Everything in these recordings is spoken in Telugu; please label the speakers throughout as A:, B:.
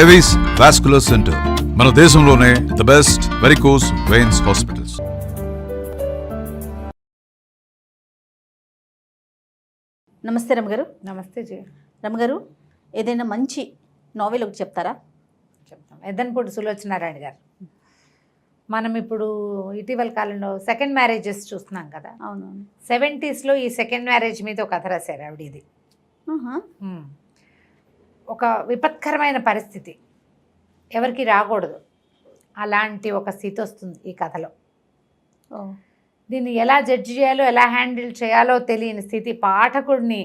A: ఎవిస్ వాస్కులర్ సెంటర్ మన దేశంలోనే the best varicose veins hospitals.
B: నమస్తే రమగారు.
C: నమస్తే జీ.
B: రమగారు, ఏదైనా మంచి నావెల్ ఒకటి చెప్తారా?
C: చెప్తాం. ఎద్దనపూడి సులోచనారాయణ గారు. మనం ఇప్పుడు ఇటీవల కాలంలో సెకండ్ మ్యారేజెస్ చూస్తున్నాం కదా.
B: అవునవును.
C: 70s ఈ సెకండ్ మ్యారేజ్ మీద ఒక కథ రాశారు ఆవిడ. ఇది ఒక విపత్కరమైన పరిస్థితి, ఎవరికి రాకూడదు అలాంటి ఒక స్థితి వస్తుంది ఈ కథలో. దీన్ని ఎలా జడ్జి చేయాలో, ఎలా హ్యాండిల్ చేయాలో తెలియని స్థితి పాఠకుడిని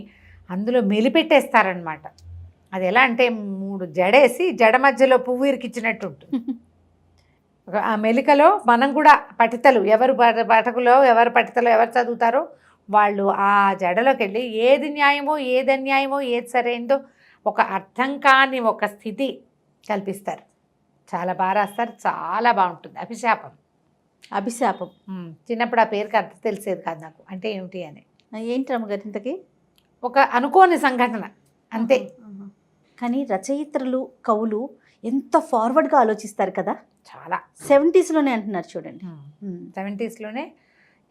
C: అందులో మెలిపెట్టేస్తారనమాట. అది ఎలా అంటే 3 జడేసి జడ మధ్యలో పువ్వు ఇరికిచ్చినట్టు ఉంటుంది. ఆ మెలికలో మనం కూడా పఠితలు, ఎవరు పాఠకులో ఎవరు పఠితలో ఎవరు చదువుతారో వాళ్ళు ఆ జడలోకి వెళ్ళి ఏది న్యాయమో ఏది అన్యాయమో ఏది సరైందో ఒక అర్థం కాని ఒక స్థితి కల్పిస్తారు. చాలా బాగా రాస్తారు, చాలా బాగుంటుంది. అభిశాపం. చిన్నప్పుడు ఆ పేరుకి అర్థం తెలిసేది కాదు నాకు, అంటే ఏమిటి అని.
B: ఏంటి రమగారు ఇంతకీ?
C: ఒక అనుకోని సంఘటన అంతే.
B: కానీ రచయిత్రులు, కవులు ఎంత ఫార్వర్డ్గా ఆలోచిస్తారు కదా.
C: చాలా
B: 70sలోనే అంటున్నారు చూడండి.
C: 70sలోనే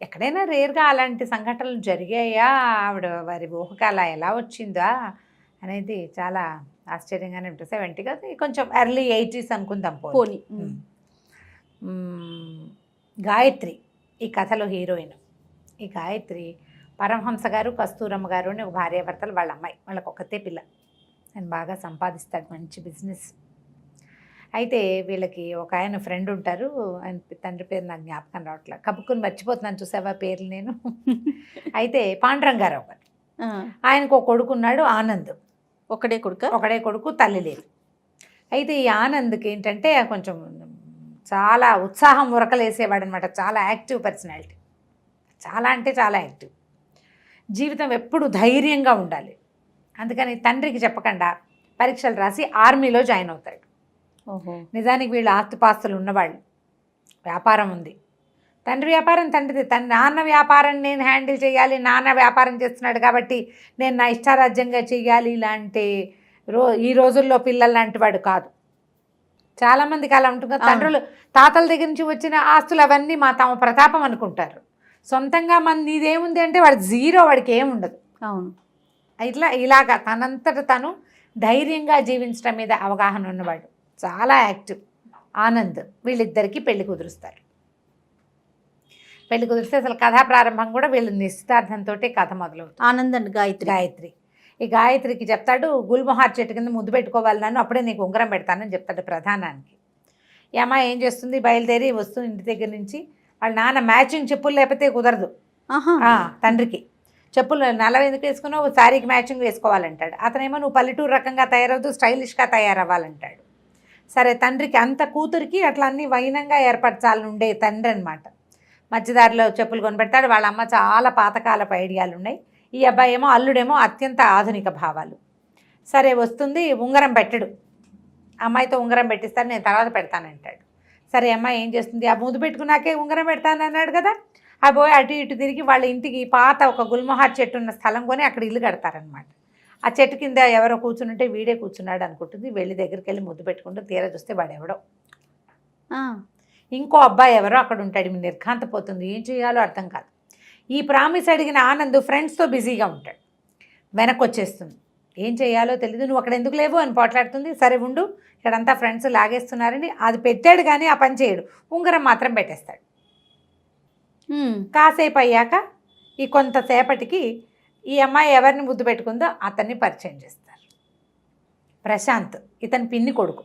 C: ఎక్కడైనా రేర్గా అలాంటి సంఘటనలు జరిగాయా, ఆవిడ వారి ఊహకు అలా ఎలా వచ్చిందా అనేది చాలా ఆశ్చర్యంగానే ఉంటుంది. 70 కాదు, కొంచెం ఎర్లీ 80s అనుకుందాం పోనీ. గాయత్రి ఈ కథలో హీరోయిన్. ఈ గాయత్రి పరమహంస గారు, కస్తూరమ్మ గారు అని ఒక భార్యాభర్తలు, వాళ్ళ అమ్మాయి, వాళ్ళకి ఒక్కతే పిల్ల. ఆయన బాగా సంపాదిస్తాడు, మంచి బిజినెస్. అయితే వీళ్ళకి ఒక ఆయన ఫ్రెండ్ ఉంటారు, ఆయన తండ్రి పేరు నాకు జ్ఞాపకం రావట్లేదు, కప్పుకుని మర్చిపోతున్నాను, చూసావా పేర్లు నేను. అయితే పాండురంగారావు గారు, ఆయనకు ఒక కొడుకు ఉన్నాడు, ఆనంద్. ఒకడే కొడుకు, తల్లి లేదు. అయితే ఈ ఆనంద్కి ఏంటంటే కొంచెం చాలా ఉత్సాహం ఉరకలేసేవాడు అనమాట. చాలా యాక్టివ్ పర్సనాలిటీ, చాలా అంటే చాలా యాక్టివ్. జీవితం ఎప్పుడు ధైర్యంగా ఉండాలి. అందుకని తండ్రికి చెప్పకుండా పరీక్షలు రాసి ఆర్మీలో జాయిన్ అవుతాడు. నిజానికి వీళ్ళు ఆస్తిపాస్తులు ఉన్నవాళ్ళు, వ్యాపారం ఉంది. తండ్రి వ్యాపారం తండ్రిది, నాన్న వ్యాపారం నేను హ్యాండిల్ చేయాలి, నాన్న వ్యాపారం చేస్తున్నాడు కాబట్టి నేను నా ఇష్టారాజ్యంగా చెయ్యాలి ఇలాంటి ఈ రోజుల్లో పిల్లల లాంటి వాడు కాదు. చాలామందికి అలా ఉంటుంది. తండ్రులు తాతల దగ్గర నుంచి వచ్చిన ఆస్తులు అవన్నీ తమ ప్రతాపం అనుకుంటారు. సొంతంగా నీదేముంది అంటే వాడు జీరో, వాడికి ఏముండదు.
B: అవును.
C: ఇలాగా తనంతట తను ధైర్యంగా జీవించడం మీద అవగాహన ఉన్నవాడు, చాలా యాక్టివ్. ఆనంద్, వీళ్ళిద్దరికీ పెళ్లి కుదురుస్తారు. పెళ్లి కుదిరిస్తే అసలు కథా ప్రారంభం కూడా వీళ్ళు నిశ్చితార్థంతో కథ మొదలవుతుంది.
B: ఆనంద్ అండ్ గాయత్రి.
C: ఈ గాయత్రికి చెప్తాడు, గుల్మొహార్ చెట్టు కింద ముద్దు పెట్టుకోవాలి నన్ను, అప్పుడే నీకు ఉంగరం పెడతానని చెప్తాడు ప్రధానానికి. ఈ అమ్మాయి ఏం చేస్తుంది, బయలుదేరి వస్తుంది ఇంటి దగ్గర నుంచి. వాళ్ళ నాన్న మ్యాచింగ్ చెప్పులు లేకపోతే కుదరదు తండ్రికి. చెప్పులు నల్లవి ఎందుకు వేసుకున్నావు, శారీకి మ్యాచింగ్ వేసుకోవాలంటాడు. అతనేమో నువ్వు పల్లెటూరు రకంగా తయారవుతూ స్టైలిష్గా తయారవ్వాలంటాడు. సరే, తండ్రికి అంత కూతురికి అట్లా అన్నీ వైనంగా ఏర్పరచాలని ఉండే తండ్రి అనమాట. మధ్యదారిలో చెప్పులు కొనిపెడతాడు. వాళ్ళ అమ్మ చాలా పాతకాలపు ఐడియాలు ఉన్నాయి. ఈ అబ్బాయి ఏమో, అల్లుడేమో అత్యంత ఆధునిక భావాలు. సరే వస్తుంది, ఉంగరం పెట్టడు. అమ్మాయితో ఉంగరం పెట్టిస్తాను, నేను తర్వాత పెడతానంటాడు. సరే, అమ్మాయి ఏం చేస్తుంది, ఆ ముద్దు పెట్టుకున్నాకే ఉంగరం పెడతాను అన్నాడు కదా. ఆ పోయి అటు ఇటు తిరిగి వాళ్ళ ఇంటికి పాత ఒక గుల్మొహార్ చెట్టు ఉన్న స్థలం కొని అక్కడ ఇల్లు కడతారనమాట. ఆ చెట్టు కింద ఎవరో కూర్చుంటే వీడే కూర్చున్నాడు అనుకుంటుంది. వెళ్ళి దగ్గరికి వెళ్ళి ముద్దు పెట్టుకుంటూ తీరా చూస్తే వాడెవడో ఇంకో అబ్బాయి ఎవరో అక్కడ ఉంటాడు. మీ నిర్ఘాంతపోతుంది, ఏం చేయాలో అర్థం కాదు. ఈ ప్రామిస్ అడిగిన ఆనంద్ ఫ్రెండ్స్తో బిజీగా ఉంటాడు. వెనక్కి వచ్చేస్తుంది, ఏం చేయాలో తెలీదు. నువ్వు అక్కడ ఎందుకు లేవు అని పోట్లాడుతుంది. సరే ఉండు, ఇక్కడంతా ఫ్రెండ్స్ లాగేస్తున్నారని అది పెట్టాడు, కానీ ఆ పని చేయడు. ఉంగరం మాత్రం పెట్టేస్తాడు. కాసేపు అయ్యాక ఈ కొంతసేపటికి ఈ అమ్మాయి ఎవరిని ముద్దు పెట్టుకుందో అతన్ని పరిచయం చేస్తారు. ప్రశాంత్, ఇతని పిన్ని కొడుకు.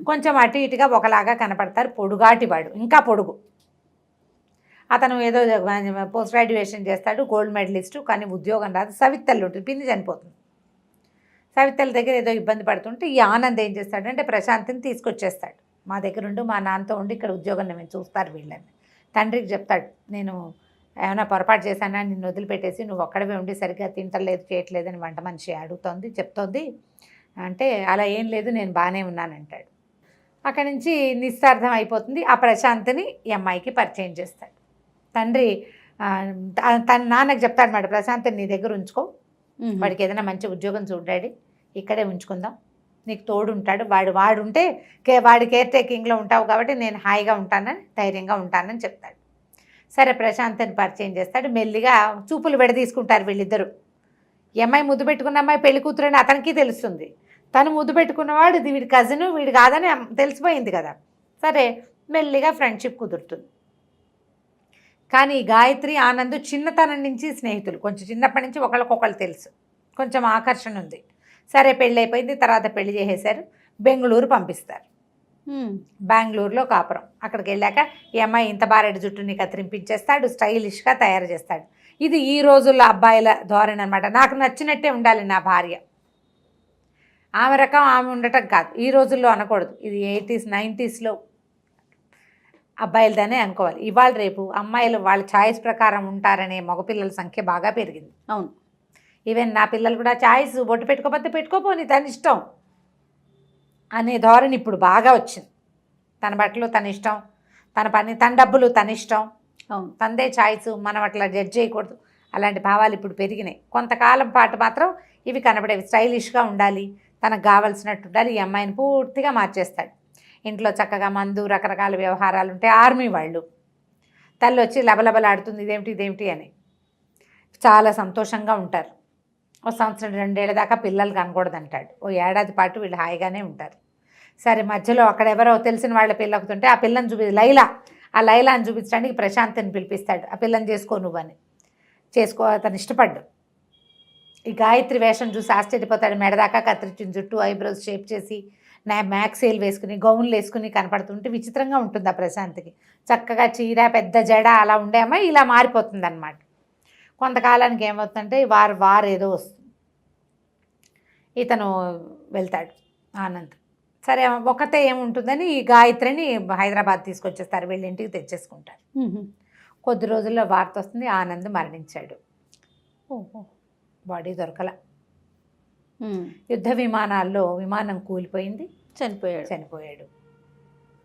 C: కొంచెం అటు ఇటుగా ఒకలాగా కనపడతారు, పొడుగాటివాడు, ఇంకా పొడుగు. అతను ఏదో పోస్ట్ గ్రాడ్యుయేషన్ చేస్తాడు, గోల్డ్ మెడలిస్టు, కానీ ఉద్యోగం రాదు. సవితల్లి ఉంటుంది, పిన్ని చనిపోతుంది. సవితల్లి దగ్గర ఏదో ఇబ్బంది పడుతుంటే ఈ ఆనంద్ ఏం చేస్తాడంటే ప్రశాంత్ని తీసుకొచ్చేస్తాడు. మా దగ్గర ఉండి మా నాన్నతో ఉండి ఇక్కడ ఉద్యోగం మేము చూస్తారు వీళ్ళని. తండ్రికి చెప్తాడు, నేను ఏమైనా పొరపాటు చేశానా, నిన్ను వదిలిపెట్టేసి నువ్వు ఒక్కడవే ఉండి సరిగ్గా తింటలేదు చేయట్లేదని వంట మనిషి చెప్తోంది అంటే, అలా ఏం లేదు, నేను బాగానే ఉన్నానంటాడు. అక్కడి నుంచి నిశ్చార్థం అయిపోతుంది. ఆ ప్రశాంత్ని ఈ అమ్మాయికి పరిచయం చేస్తాడు. తండ్రి తన నాన్నకి చెప్తాడు మాట, ప్రశాంత్ని నీ దగ్గర ఉంచుకో, వాడికి ఏదైనా మంచి ఉద్యోగం చూడాడి, ఇక్కడే ఉంచుకుందాం, నీకు తోడుంటాడు, వాడు ఉంటే వాడి కేర్ టేకింగ్లో ఉంటావు కాబట్టి నేను హాయిగా ఉంటానని, ధైర్యంగా ఉంటానని చెప్తాడు. సరే ప్రశాంత్ని పరిచయం చేస్తాడు. మెల్లిగా చూపులు విడదీసుకుంటారు వీళ్ళిద్దరూ. ఈ అమ్మాయి ముద్దు పెట్టుకున్న అమ్మాయి పెళ్లి కూతురని అతనికి తెలుస్తుంది. తను ముద్దు పెట్టుకున్నవాడు ఇది వీడి కజిను, వీడు కాదని తెలిసిపోయింది కదా. సరే మెల్లిగా ఫ్రెండ్షిప్ కుదురుతుంది. కానీ ఈ గాయత్రి ఆనంద్ చిన్నతనం నుంచి స్నేహితులు, కొంచెం చిన్నప్పటి నుంచి ఒకళ్ళకొకళ్ళు తెలుసు, కొంచెం ఆకర్షణ ఉంది. సరే పెళ్ళి అయిపోయింది, తర్వాత పెళ్లి చేసేశారు, బెంగళూరు పంపిస్తారు. బెంగళూరులో కాపురం. అక్కడికి వెళ్ళాక ఈ అమ్మాయి ఇంత బారెడు జుట్టుని కత్తిరింపించేస్తాడు, స్టైలిష్గా తయారు చేస్తాడు. ఇది ఈ రోజుల్లో అబ్బాయిల ధోరణి అనమాట. నాకు నచ్చినట్టే ఉండాలి నా భార్య, ఆమె రకం ఆమె ఉండటం కాదు. ఈ రోజుల్లో అనకూడదు, ఇది 80s 90sలో అబ్బాయిలదనే అనుకోవాలి. ఇవాళ రేపు అమ్మాయిలు వాళ్ళ ఛాయిస్ ప్రకారం ఉంటారనే మగపిల్లల సంఖ్య బాగా పెరిగింది.
B: అవును,
C: ఈవెన్ నా పిల్లలు కూడా ఛాయిస్ బొట్టు పెట్టుకోకపోతే పెట్టుకోపోని తన ఇష్టం అనే ధోరణి ఇప్పుడు బాగా వచ్చింది. తన బట్టలు తన ఇష్టం, తన పని తన డబ్బులు తన ఇష్టం,
B: అవును,
C: తందే ఛాయిస్, మనం అట్లా జడ్జ్ చేయకూడదు. అలాంటి భావాలు ఇప్పుడు పెరిగినాయి. కొంతకాలం పాటు మాత్రం ఇవి కనబడేవి. స్టైలిష్గా ఉండాలి, తనకు కావాల్సినట్టు ఉండాలి. ఈ అమ్మాయిని పూర్తిగా మార్చేస్తాడు. ఇంట్లో చక్కగా మందు, రకరకాల వ్యవహారాలు ఉంటాయి. ఆర్మీ వాళ్ళు, తల్లి వచ్చి లబలబలాడుతుంది ఇదేమిటి అని. చాలా సంతోషంగా ఉంటారు. ఓ సంవత్సరం 2 ఏళ్ళ దాకా పిల్లలు కనకూడదు అంటాడు. ఓ ఏడాది పాటు వీళ్ళు హాయిగానే ఉంటారు. సరే మధ్యలో అక్కడ ఎవరో తెలిసిన వాళ్ళ పిల్లకుతుంటే ఆ పిల్లని ఆ లైలాని చూపించడానికి ప్రశాంత్ని పిలిపిస్తాడు. ఆ పిల్లని చేసుకో నువ్వని. అతను ఇష్టపడ్డు. ఈ గాయత్రి వేషం చూసి ఆశ్చర్యపోతాడు. మెడదాకా కత్తిరించిన జుట్టు, ఐబ్రోస్ షేప్ చేసి మ్యాక్సీలు వేసుకుని, గౌన్లు వేసుకుని కనపడుతుంటే విచిత్రంగా ఉంటుంది ఆ ప్రశాంత్కి. చక్కగా చీర, పెద్ద జడ అలా ఉండే అమ్మాయి ఇలా మారిపోతుంది అన్నమాట. కొంతకాలానికి ఏమవుతుందంటే వారు ఏదో వస్తుంది. ఇతను వెళ్తాడు ఆనంద్. సరే ఒకతే ఏముంటుందని ఈ గాయత్రిని హైదరాబాద్ తీసుకొచ్చేస్తారు, వీళ్ళ ఇంటికి తెచ్చేసుకుంటారు. కొద్ది రోజుల్లో వార్త వస్తుంది, ఆనంద్ మరణించాడు.
B: ఓహో,
C: బాడీ దొరకల. యుద్ధ విమానాల్లో విమానం కూలిపోయింది, చనిపోయాడు.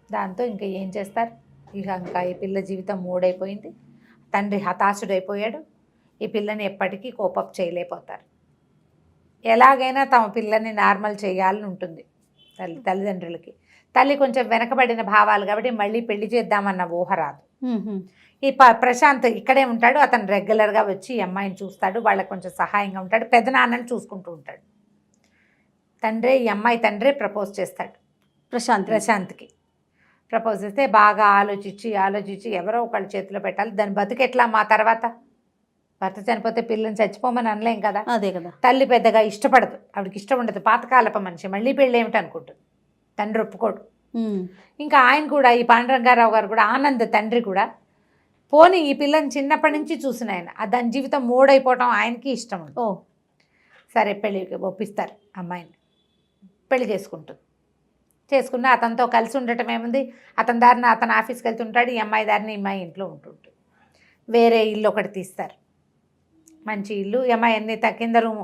C: దాంతో ఇంకా ఏం చేస్తారు, ఇంకా ఈ పిల్ల జీవితం మూడైపోయింది. తండ్రి హతాశుడైపోయాడు. ఈ పిల్లని ఎప్పటికీ కోపప్ చేయలేకపోతారు. ఎలాగైనా తమ పిల్లని నార్మల్ చేయాలని ఉంటుంది తల్లిదండ్రులకి. తల్లి కొంచెం వెనకబడిన భావాలు కాబట్టి మళ్ళీ పెళ్లి చేద్దామన్న ఊహ రాదు. ఈ ప్రశాంత్ ఇక్కడే ఉంటాడు. అతను రెగ్యులర్గా వచ్చి ఈ అమ్మాయిని చూస్తాడు, వాళ్ళకి కొంచెం సహాయంగా ఉంటాడు, పెద్దనాన్నని చూసుకుంటూ ఉంటాడు. ఈ అమ్మాయి తండ్రే ప్రపోజ్ చేస్తాడు ప్రశాంత్కి. ప్రపోజ్ చేస్తే బాగా ఆలోచించి ఎవరో ఒకళ్ళ చేతిలో పెట్టాలి. దాని బతుకెట్లా మా తర్వాత, భర్త చనిపోతే పిల్లని చచ్చిపోమని అనలేం కదా.
B: అదే కదా.
C: తల్లి పెద్దగా ఇష్టపడదు, ఆవిడకి ఇష్టం ఉండదు, పాతకాలప మనిషి, మళ్ళీ పెళ్ళి ఏమిటి అనుకుంటుంది. తండ్రి ఒప్పుకోడు. ఇంకా ఆయన కూడా, ఈ పాండురంగారావు గారు కూడా, ఆనంద్ తండ్రి కూడా, పోనీ ఈ పిల్లని చిన్నప్పటి నుంచి చూసిన ఆయన, దాని జీవితం మూడైపోవటం ఆయనకి ఇష్టం ఉండదు. సరే పెళ్ళికి ఒప్పిస్తారు. అమ్మాయిని పెళ్లి చేసుకున్న అతనితో కలిసి ఉండటం ఏముంది, అతని దారిని అతను ఆఫీస్కి వెళ్తుంటాడు, ఈ అమ్మాయి దారిని ఈ అమ్మాయి ఇంట్లో ఉంటుంటుంది. వేరే ఇల్లు ఒకటి తీస్తారు, మంచి ఇల్లు. ఈ అమ్మాయి అన్ని కింద రూము,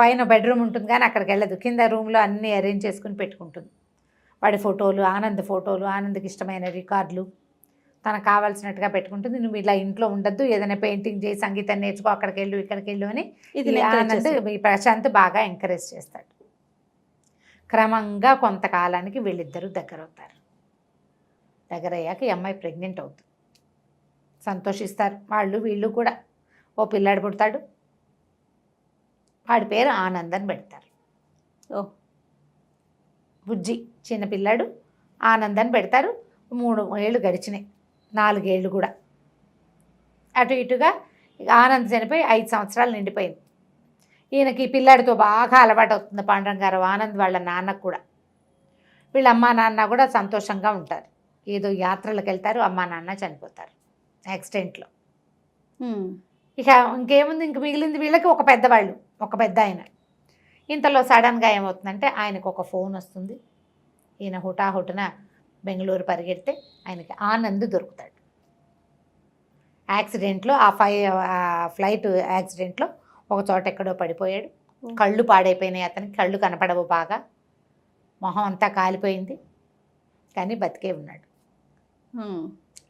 C: పైన బెడ్రూమ్ ఉంటుంది కానీ అక్కడికి వెళ్ళదు. కింద రూమ్లో అన్నీ అరేంజ్ చేసుకుని పెట్టుకుంటుంది. వాడి ఫోటోలు, ఆనంద్కి ఇష్టమైన రికార్డులు తనకు కావాల్సినట్టుగా పెట్టుకుంటుంది. నువ్వు ఇలా ఇంట్లో ఉండద్దు, ఏదైనా పెయింటింగ్ చేయి, సంగీతం నేర్చుకో, అక్కడికి వెళ్ళు ఇక్కడికి వెళ్ళు అని ఆనంద్ ఈ ప్రశాంత్ బాగా ఎంకరేజ్ చేస్తాడు. క్రమంగా కొంతకాలానికి వీళ్ళిద్దరూ దగ్గరవుతారు. దగ్గరయ్యాక ఈ అమ్మాయి ప్రెగ్నెంట్ అవుతుంది. సంతోషిస్తారు వీళ్ళు కూడా. ఓ పిల్లాడు పుడతాడు, వాడి పేరు ఆనంద్ అని పెడతారు. బుజ్జి చిన్న పిల్లాడు, ఆనంద్ అని పెడతారు. 3 ఏళ్ళు గడిచినాయి, 4 ఏళ్ళు కూడా. అటు ఇటుగా ఆనంద్ చనిపోయి 5 సంవత్సరాలు నిండిపోయింది. ఈయనకి పిల్లాడితో బాగా అలవాటు అవుతుంది పాండురంగారావు. ఆనంద్ వాళ్ళ నాన్నకు కూడా. వీళ్ళ అమ్మా నాన్న కూడా సంతోషంగా ఉంటారు. ఏదో యాత్రలకు వెళ్తారు, అమ్మా నాన్న చనిపోతారు యాక్సిడెంట్లో. ఇక ఇంకేముంది, ఇంక మిగిలింది వీళ్ళకి ఒక పెద్ద ఆయన. ఇంతలో సడన్గా ఏమవుతుందంటే ఆయనకు ఒక ఫోన్ వస్తుంది. ఈయన హుటాహుటిన బెంగళూరు పరిగెడితే ఆయనకి ఆనంద్ దొరుకుతాడు. యాక్సిడెంట్లో ఆ ఫ్లైట్ యాక్సిడెంట్లో ఒక చోట ఎక్కడో పడిపోయాడు. కళ్ళు పాడైపోయినాయి, అతనికి కళ్ళు కనపడవు, బాగా మొహం అంతా కాలిపోయింది, కానీ బతికే ఉన్నాడు.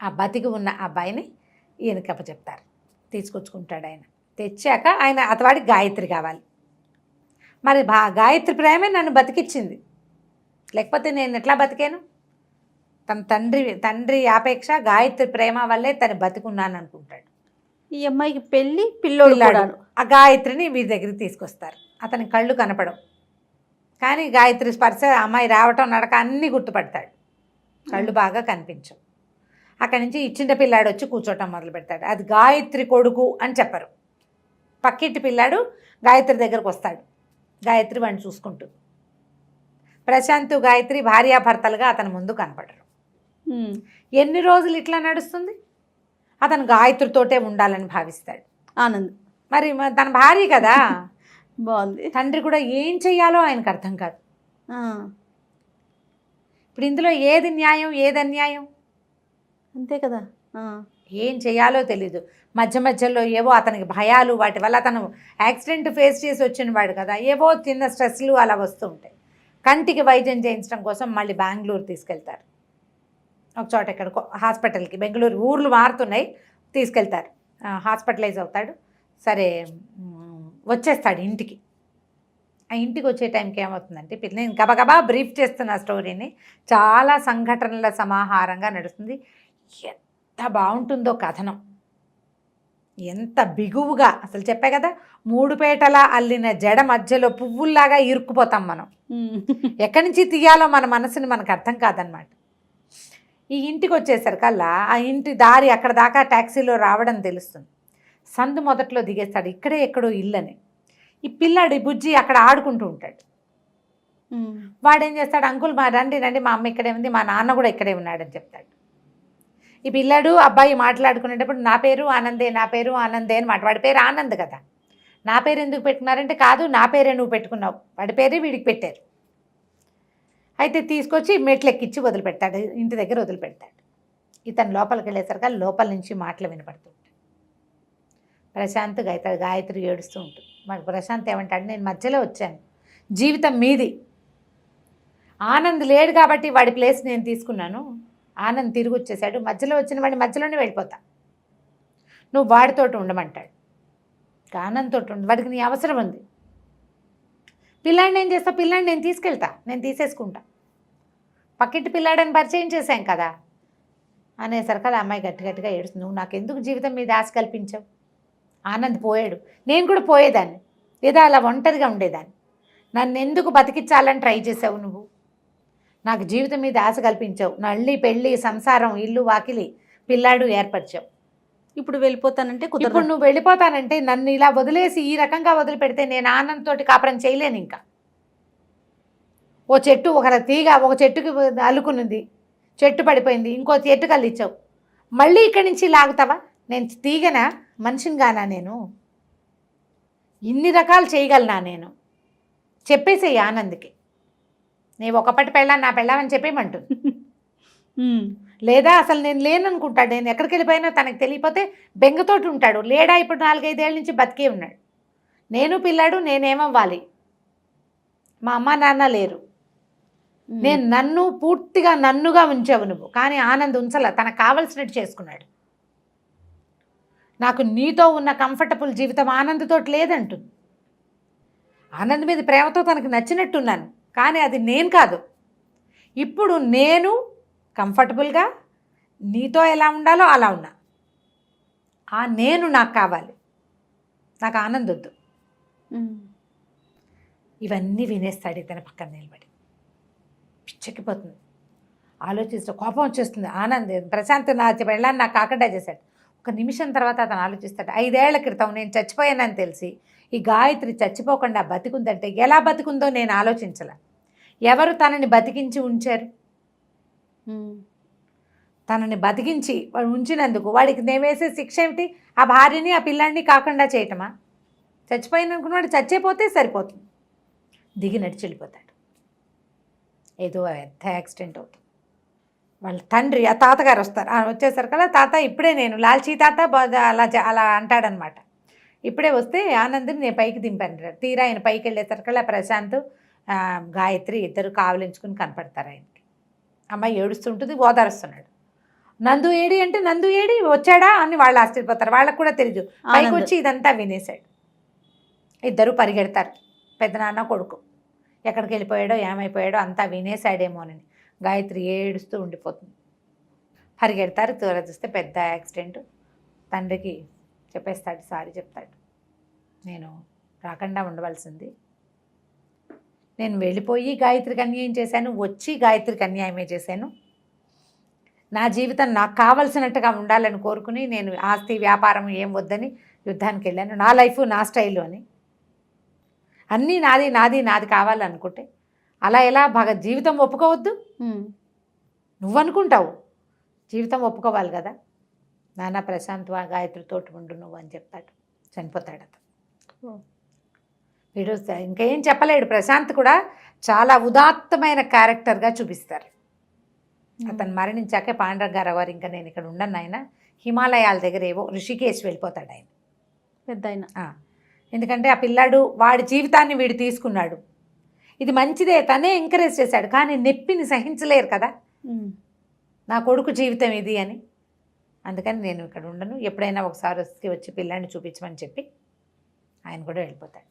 C: ఆ బతికి ఉన్న అబ్బాయిని ఈయనకి అప్పచెప్తారు. తీసుకొచ్చుకుంటాడు ఆయన. తెచ్చాక అతవాడికి గాయత్రి కావాలి. మరి గాయత్రి ప్రేమే నన్ను బతికిచ్చింది, లేకపోతే నేను ఎట్లా బతికాను? తన తండ్రి ఆపేక్ష, గాయత్రి ప్రేమ వల్లే తను బతికున్నాను అనుకుంటాడు.
B: ఈ అమ్మాయికి పెళ్ళి పిల్లోడు కూడాను.
C: ఆ గాయత్రిని వీరి దగ్గరికి తీసుకొస్తారు. అతని కళ్ళు కనపడవు, కానీ గాయత్రి స్పర్శ, అమ్మాయి రావటం, నడక అన్నీ గుర్తుపడతాడు. కళ్ళు బాగా కనిపించవు. అక్కడి నుంచి ఇచ్చిన పిల్లాడు వచ్చి కూర్చోటం మొదలు పెడతాడు. అది గాయత్రి కొడుకు అని చెప్పరు. పక్కింటి పిల్లాడు గాయత్రి దగ్గరకు వస్తాడు. గాయత్రి వాడిని చూసుకుంటూ. ప్రశాంత్ గాయత్రి భార్యాభర్తలుగా అతని ముందు కనపడరు. ఎన్ని రోజులు ఇట్లా నడుస్తుంది? అతను గాయత్రితోటే ఉండాలని భావిస్తాడు.
B: ఆనంద్
C: మరి తన భార్య కదా.
B: బాగుంది.
C: తండ్రి కూడా ఏం చెయ్యాలో ఆయనకు అర్థం కాదు. ఇప్పుడు ఇందులో ఏది న్యాయం, ఏది అన్యాయం?
B: అంతే కదా.
C: ఏం చేయాలో తెలీదు. మధ్య మధ్యలో ఏవో అతనికి భయాలు, వాటి వల్ల అతను యాక్సిడెంట్ ఫేస్ చేసి వచ్చిన వాడు కదా, ఏవో చిన్న స్ట్రెస్లు అలా వస్తూ ఉంటాయి. కంటికి వైద్యం చేయించడం కోసం మళ్ళీ బెంగళూరు తీసుకెళ్తారు. ఒక చోట ఎక్కడికో హాస్పిటల్కి, బెంగళూరు ఊర్లు మారుతున్నాయి, తీసుకెళ్తారు. హాస్పిటలైజ్ అవుతాడు. సరే వచ్చేస్తాడు ఇంటికి. ఆ ఇంటికి వచ్చే టైంకి ఏమవుతుందంటే, నేను గబగబా బ్రీఫ్ చేస్తున్న స్టోరీని, చాలా సంఘటనల సమాహారంగా నడుస్తుంది. ఎంత బాగుంటుందో కథనం, ఎంత బిగువుగా. అసలు చెప్పే కదా, 3 పేటల అల్లిన జడ మధ్యలో పువ్వుల్లాగా ఇరుక్కుపోతాం మనం. ఎక్కడి నుంచి తీయాలో మన మనసుని మనకు అర్థం కాదనమాట. ఈ ఇంటికి వచ్చేసరికల్లా ఆ ఇంటి దారి అక్కడ దాకా ట్యాక్సీలో రావడం తెలుస్తుంది. సందు మొదట్లో దిగేస్తాడు, ఇక్కడే ఎక్కడో ఇల్లని. ఈ పిల్లాడు, ఈ బుజ్జి అక్కడ ఆడుకుంటూ ఉంటాడు. వాడేం చేస్తాడు, అంకుల్ మా రండి మా అమ్మ ఇక్కడే ఉంది, మా నాన్న కూడా ఇక్కడే ఉన్నాడని చెప్తాడు. ఈ పిల్లాడు అబ్బాయి మాట్లాడుకునేటప్పుడు నా పేరు ఆనందే అని మాట. వాడి పేరు ఆనంద్ కదా. నా పేరు ఎందుకు పెట్టుకున్నారంటే, కాదు నా పేరే నువ్వు పెట్టుకున్నావు, వాడి పేరే వీడికి పెట్టారు. అయితే తీసుకొచ్చి మెట్లు ఎక్కించి వదిలిపెడతాడు, ఇంటి దగ్గర వదిలిపెడతాడు. ఇతను లోపలికి వెళ్ళేసరికి లోపల నుంచి మాటలు వినపడుతుంటాయి. ప్రశాంత్ గాయత్రి ఏడుస్తూ ఉంటుంది. మరి ప్రశాంత్ ఏమంటాడు, నేను మధ్యలో వచ్చాను, జీవితం మీది. ఆనంద్ లేడు కాబట్టి వాడి ప్లేస్ నేను తీసుకున్నాను. ఆనంద్ తిరిగి వచ్చేసాడు, మధ్యలో వచ్చిన వాడి మధ్యలోనే వెళ్ళిపోతా, నువ్వు వాడితోటి ఉండమంటాడు. ఆనంద్తో ఉండి, వాడికి నీ అవసరం ఉంది. పిల్లాడిని ఏం చేస్తా, పిల్లాడిని నేను తీసుకెళ్తా, నేను తీసేసుకుంటా, పక్కింటి పిల్లాడని పరిచయం చేశాం కదా అనేసరికి ఆ అమ్మాయి గట్టిగా ఏడుస్తుంది. నువ్వు నాకెందుకు జీవితం మీద ఆశ కల్పించావు? ఆనంద్ పోయాడు, నేను కూడా పోయేదాన్ని, లేదా అలా ఒంటరిగా ఉండేదాన్ని. నన్ను ఎందుకు బతికించాలని ట్రై చేసావు? నువ్వు నాకు జీవితం మీద ఆశ కల్పించావు, నళ్ళి పెళ్ళి సంసారం ఇల్లు వాకిలి పిల్లాడు ఏర్పరిచావు.
B: ఇప్పుడు వెళ్ళిపోతానంటే
C: ఇప్పుడు నువ్వు వెళ్ళిపోతానంటే, నన్ను ఇలా వదిలేసి ఈ రకంగా వదిలిపెడితే నేను ఆనందంతోటి కాపురం చేయలేను. ఇంకా ఓ చెట్టు, ఒక చెట్టుకి అల్లుకున్నది, చెట్టు పడిపోయింది, ఇంకో చెట్టుకు అల్లిచ్చావు, మళ్ళీ ఇక్కడి నుంచి లాగుతావా? నేను తీగనా, మనిషినిగానా నేను? ఇన్ని రకాలు చేయగలనా నేను? చెప్పేసేయి ఆనంద్కి, నేను ఒకప్పటి పెళ్ళాను, నా పెళ్ళామని చెప్పేయమంటుంది. లేదా అసలు నేను లేననుకుంటాడు, నేను ఎక్కడికి వెళ్ళిపోయినా తనకు తెలియపోతే బెంగతోటి ఉంటాడు. లేడా ఇప్పుడు 4-5 ఏళ్ళ నుంచి బతికే ఉన్నాడు. నేను పిల్లాడు, నేనేమవ్వాలి? మా అమ్మ నాన్న లేరు, నేను నన్ను పూర్తిగా నన్నుగా ఉంచావు నువ్వు. కానీ ఆనంద్ ఉంచలా, తనకు కావలసినట్టు చేసుకున్నాడు. నాకు నీతో ఉన్న కంఫర్టబుల్ జీవితం ఆనంద్తోటి లేదంటుంది. ఆనంద్ మీద ప్రేమతో తనకు నచ్చినట్టున్నాను, కానీ అది నేను కాదు. ఇప్పుడు నేను కంఫర్టబుల్గా నీతో ఎలా ఉండాలో అలా ఉన్నా, ఆ నేను నాకు కావాలి, నాకు ఆనంద్ వద్దు. ఇవన్నీ వినేస్తాడు ఇతని పక్కన నిలబడి. పిచ్చెక్కిపోతుంది, ఆలోచిస్తూ కోపం వచ్చేస్తుంది. ఆనంద్ ప్రశాంత్ నా వెళ్ళాన్ని నాకు కాకుండా చేశాడు. ఒక నిమిషం తర్వాత అతను ఆలోచిస్తాడు, 5 ఏళ్ల క్రితం నేను చచ్చిపోయానని తెలిసి ఈ గాయత్రి చచ్చిపోకుండా బతికుందంటే ఎలా బతికుందో నేను ఆలోచించలే. ఎవరు తనని బతికించి ఉంచారు? తనని బతికించి ఉంచినందుకు వాడికి నేను వేసే శిక్ష ఏమిటి? ఆ భార్యని ఆ పిల్లాడిని కాకుండా చేయటమా? చచ్చిపోయిన అనుకున్నాడు, చచ్చిపోతే సరిపోతుంది. దిగి నడిచి వెళ్ళిపోతాడు. ఏదో పెద్ద యాక్సిడెంట్ అవుతుంది. వాళ్ళ తండ్రి, ఆ తాతగారు వస్తారు. వచ్చేసరికల్లా తాత ఇప్పుడే నేను లాల్చీ తాత అలా అంటాడనమాట. ఇప్పుడే వస్తే ఆనంద్ని నేను పైకి దింపాను. తీరా ఆయన పైకి వెళ్ళేసరికల్లా ప్రశాంత్ గాయత్రి ఇద్దరు కావలించుకుని కనపడతారు ఆయనకి. అమ్మాయి ఏడుస్తుంటుంది, ఓదారుస్తున్నాడు. నందు ఏడి అంటే, నందు ఏడి వచ్చాడా అని వాళ్ళు ఆశ్చర్యపోతారు. వాళ్ళకు కూడా తెలియదు. పైకి వచ్చి ఇదంతా వినేశాడు. ఇద్దరు పరిగెడతారు, పెద్దనాన్న కొడుకు. ఎక్కడికి వెళ్ళిపోయాడో ఏమైపోయాడో అంతా వినేశాడేమోనని. గాయత్రి ఏడుస్తూ ఉండిపోతుంది. పరిగెడతారు, త్వర చూస్తే పెద్ద యాక్సిడెంట్. తండ్రికి చెప్పేస్తాడు, సారీ చెప్తాడు, నేను రాకుండా ఉండవలసింది, నేను వెళ్ళిపోయి గాయత్రికి అన్యాయం చేశాను, వచ్చి గాయత్రికి అన్యాయమే చేశాను, నా జీవితం నాకు కావలసినట్టుగా ఉండాలని కోరుకుని నేను ఆస్తి వ్యాపారం ఏం వద్దని యుద్ధానికి వెళ్ళాను, నా లైఫ్ నా స్టైలు అని, అన్నీ నాది నాది నాది కావాలనుకుంటే అలా ఎలా జీవితం ఒప్పుకోవద్దు? నువ్వు అనుకుంటావు, జీవితం ఒప్పుకోవాలి కదా. నాన్న ప్రశాంత్ గాయత్రితోటి ఉండు నువ్వు అని చెప్తాడు, చనిపోతాడు అతను. వీడు ఇంకేం చెప్పలేడు. ప్రశాంత్ కూడా చాలా ఉదాత్తమైన క్యారెక్టర్గా చూపిస్తారు. అతను మరణించాకే పాండరంగారావు గారు ఇంకా నేను ఇక్కడ ఉండను ఆయన, హిమాలయాల దగ్గర ఏవో ఋషికేశ్ వెళ్ళిపోతాడు ఆయన
B: పెద్ద ఆయన.
C: ఎందుకంటే ఆ పిల్లాడు వాడి జీవితాన్ని వీడు తీసుకున్నాడు. ఇది మంచిదే, తనే ఎంకరేజ్ చేశాడు, కానీ నొప్పిని సహించలేరు కదా నా కొడుకు జీవితం ఇది అని. అందుకని నేను ఇక్కడ ఉండను, ఎప్పుడైనా ఒకసారి వచ్చి పిల్లాడిని చూపించమని చెప్పి ఆయన కూడా వెళ్ళిపోతాడు.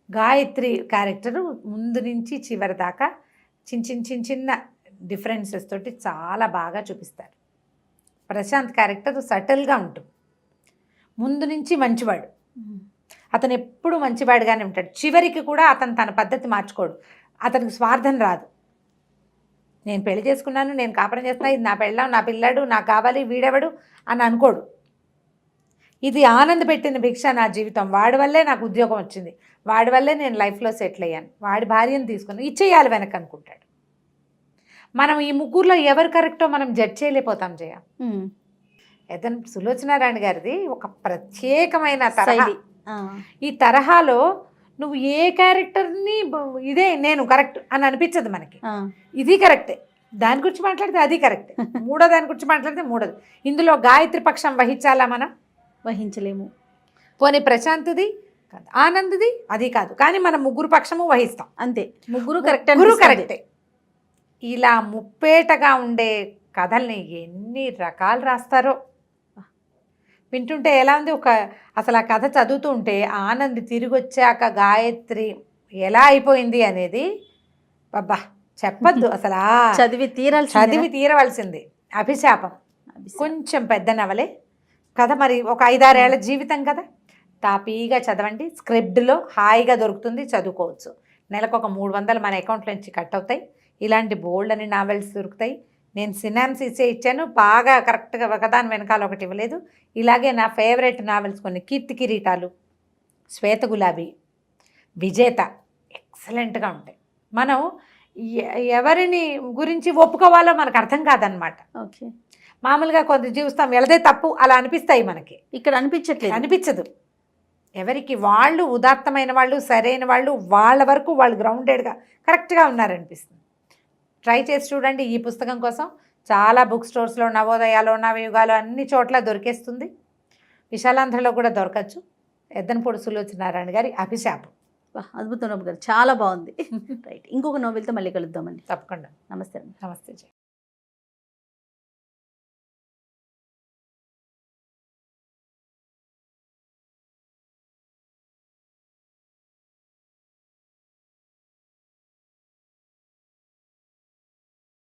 C: గాయత్రి క్యారెక్టరు ముందు నుంచి చివరి దాకా చిన్న డిఫరెన్సెస్ తోటి చాలా బాగా చూపిస్తారు. ప్రశాంత్ క్యారెక్టర్ సటిల్గా ఉంటుంది. ముందు నుంచి మంచివాడు, అతను ఎప్పుడు మంచివాడుగానే ఉంటాడు. చివరికి కూడా అతను తన పద్ధతి మార్చుకోడు, అతనికి స్వార్థం రాదు. నేను పెళ్లి చేసుకున్నాను, నేను కాపురం చేస్తున్నా, ఇది నా పెళ్ళాం, నా పిల్లాడు, నాకు కావాలి, వీడెవడు అని అనుకోడు. ఇది ఆనంద్ పెట్టిన భిక్ష నా జీవితం, వాడి వల్లే నాకు ఉద్యోగం వచ్చింది, వాడి వల్లే నేను లైఫ్లో సెటిల్ అయ్యాను, వాడి భార్యను తీసుకుని ఇచ్చేయాలి వెనక అనుకుంటాడు. మనం ఈ ముగ్గురులో ఎవరు కరెక్టో మనం జడ్జ్ చేయలేకపోతాం జయ. ఏదైనా సులోచనారాయణ గారిది ఒక ప్రత్యేకమైన తరహా. ఈ తరహాలో నువ్వు ఏ క్యారెక్టర్ని ఇదే నేను కరెక్ట్ అని అనిపించదు మనకి. ఇది కరెక్టే, దాని గురించి మాట్లాడితే అది కరెక్టే, మూడో దాని గురించి మాట్లాడితే మూడోది. ఇందులో గాయత్రి పక్షం వహించాలా మనం? వహించలేము. పోనీ ప్రశాంత్ది కాదు, ఆనంద్ది అది కాదు, కానీ మనం ముగ్గురు పక్షము వహిస్తాం అంతే. ముగ్గురు కరెక్టే. ఇలా ముప్పేటగా ఉండే కథల్ని ఎన్ని రకాలు రాస్తారో వింటుంటే ఎలా ఉంది. అసలు ఆ కథ చదువుతూ ఉంటే ఆనంద్ తిరిగి వచ్చాక గాయత్రి ఎలా అయిపోయింది అనేది అబ్బా చెప్పద్దు అసలు. చదివి తీరవలసింది. అభిశాపం కొంచెం పెద్ద నవలే కథ, మరి ఒక 5-6 ఏళ్ల జీవితం కదా. తాపీగా చదవండి, స్క్రిప్ట్లో హాయిగా దొరుకుతుంది, చదువుకోవచ్చు. నెలకు ఒక 300 మన అకౌంట్లో నుంచి కట్ అవుతాయి. ఇలాంటి బోల్డ్ అని నావెల్స్ దొరుకుతాయి. నేను సినాప్సిస్ ఇచ్చాను, బాగా కరెక్ట్గా ఒకదాని వెనకాల ఒకటి ఇవ్వలేదు. ఇలాగే నా ఫేవరెట్ నావెల్స్ కొన్ని, కీర్తి కిరీటాలు, శ్వేత గులాబీ, విజేత ఎక్సలెంట్గా ఉంటాయి. మనం ఎవరిని గురించి ఒప్పుకోవాలో మనకు అర్థం కాదనమాట. ఓకే, మామూలుగా కొంత జీవిస్తాం, వెళదే తప్పు అలా అనిపిస్తాయి మనకి. ఇక్కడ అనిపించదు. ఎవరికి వాళ్ళు ఉదాత్తమైన వాళ్ళు, సరైన వాళ్ళు, వాళ్ళ వరకు వాళ్ళు గ్రౌండెడ్గా కరెక్ట్గా ఉన్నారనిపిస్తుంది. ట్రై చేసి చూడండి. ఈ పుస్తకం కోసం చాలా బుక్ స్టోర్స్లో, నవోదయాలో, నవయుగాలో అన్ని చోట్ల దొరికేస్తుంది. విశాలాంధ్రలో కూడా దొరకచ్చు. ఎద్దనపూడి సులోచనారాయణ గారి అభిశాపం. అద్భుతం గారు, చాలా బాగుంది. రైట్, ఇంకొక నోవెల్తో మళ్ళీ కలుద్దామండి. తప్పకుండా. నమస్తే. నమస్తే జయ.